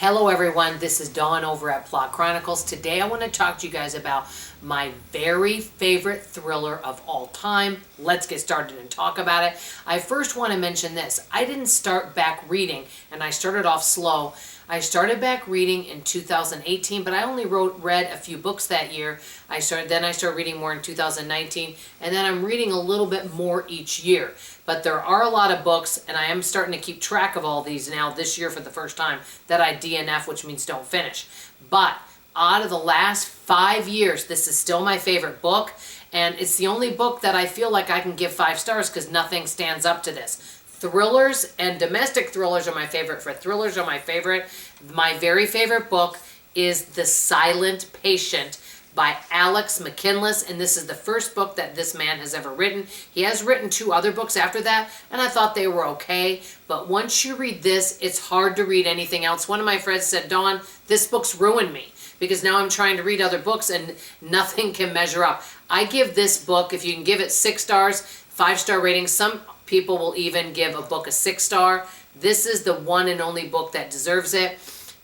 Hello everyone, this is Dawn over at Plot Chronicles. Today I want to talk to you guys about my very favorite thriller of all time. Let's get started and talk about it. I first want to mention this. I didn't start back reading, and I started off slow. I started back reading in 2018, but I only read a few books that year. I started reading more in 2019, and then I'm reading a little bit more each year. But there are a lot of books, and I am starting to keep track of all these now this year for the first time, that I DNF, which means don't finish. But out of the last 5 years, this is still my favorite book, and it's the only book that I feel like I can give 5 stars because nothing stands up to this. Thrillers and domestic thrillers are my favorite. For thrillers are my favorite. My very favorite book is The Silent Patient by Alex Michaelides, and this is the first book that this man has ever written. He has written 2 other books after that, and I thought they were okay, but once you read this, it's hard to read anything else. One of my friends said, Dawn, this book's ruined me, because now I'm trying to read other books and nothing can measure up. I give this book, if you can give it 6 stars, 5-star rating, some people will even give a book a 6-star. This is the one and only book that deserves it.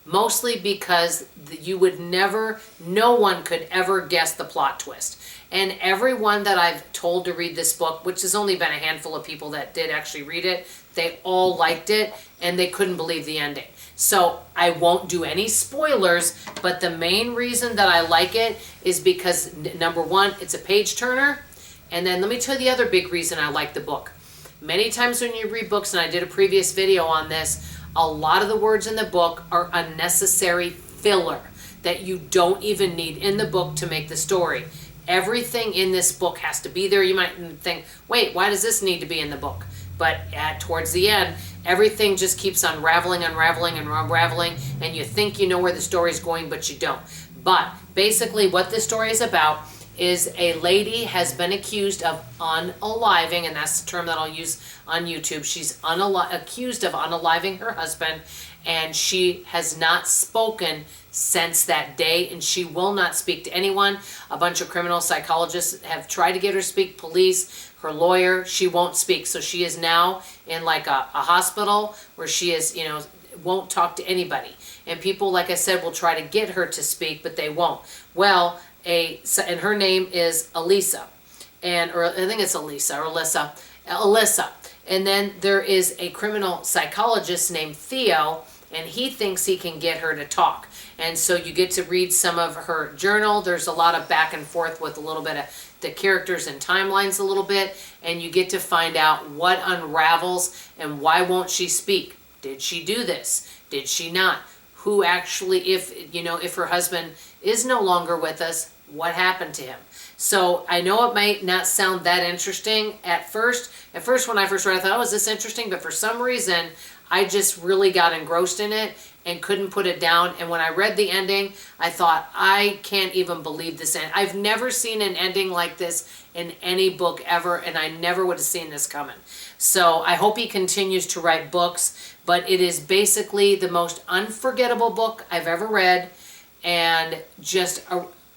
Mostly because no one could ever guess the plot twist. And everyone that I've told to read this book, which has only been a handful of people that did actually read it, they all liked it and they couldn't believe the ending. So I won't do any spoilers, but the main reason that I like it is because, number one, it's a page turner. And then let me tell you the other big reason I like the book. Many times when you read books, and I did a previous video on this, a lot of the words in the book are unnecessary filler that you don't even need in the book to make the story. Everything in this book has to be there. You might think, wait, why does this need to be in the book? But towards the end, everything just keeps unraveling, and you think you know where the story is going, but you don't. But basically what this story is about is a lady has been accused of unaliving, and that's the term that I'll use on YouTube. She's accused of unaliving her husband, and she has not spoken since that day, and she will not speak to anyone. A bunch of criminal psychologists have tried to get her to speak, police, her lawyer, she won't speak. So she is now in like a hospital where she is, won't talk to anybody. And people, like I said, will try to get her to speak, but they won't. Well, and her name is Elisa, or I think it's Elisa or Alyssa. And then there is a criminal psychologist named Theo, and he thinks he can get her to talk. And so you get to read some of her journal. There's a lot of back and forth with a little bit of the characters and timelines a little bit, and you get to find out what unravels and why won't she speak. Did she do this? Did she not? Who actually, if her husband is no longer with us, what happened to him? So I know it might not sound that interesting at first. At first, when I first read it, I thought, oh, is this interesting? But for some reason, I just really got engrossed in it and couldn't put it down. And when I read the ending, I thought, I can't even believe this end. I've never seen an ending like this in any book ever, and I never would have seen this coming. So I hope he continues to write books, but it is basically the most unforgettable book I've ever read, and just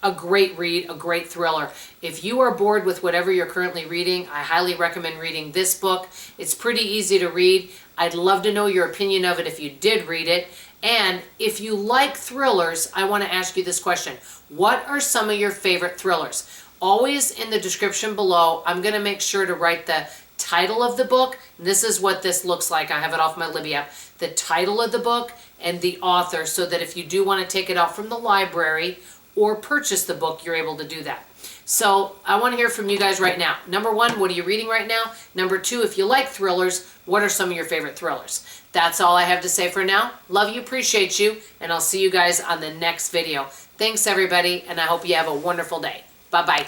a great read, a great thriller. If you are bored with whatever you're currently reading, I highly recommend reading this book. It's pretty easy to read. I'd love to know your opinion of it if you did read it. And if you like thrillers, I want to ask you this question. What are some of your favorite thrillers? Always in the description below, I'm going to make sure to write the title of the book. This is what this looks like. I have it off my Libby app. The title of the book and the author, so that if you do want to take it out from the library or purchase the book, you're able to do that. So I want to hear from you guys right now. Number 1, what are you reading right now? Number 2, if you like thrillers, what are some of your favorite thrillers? That's all I have to say for now. Love you, appreciate you, and I'll see you guys on the next video. Thanks everybody, and I hope you have a wonderful day. Bye-bye.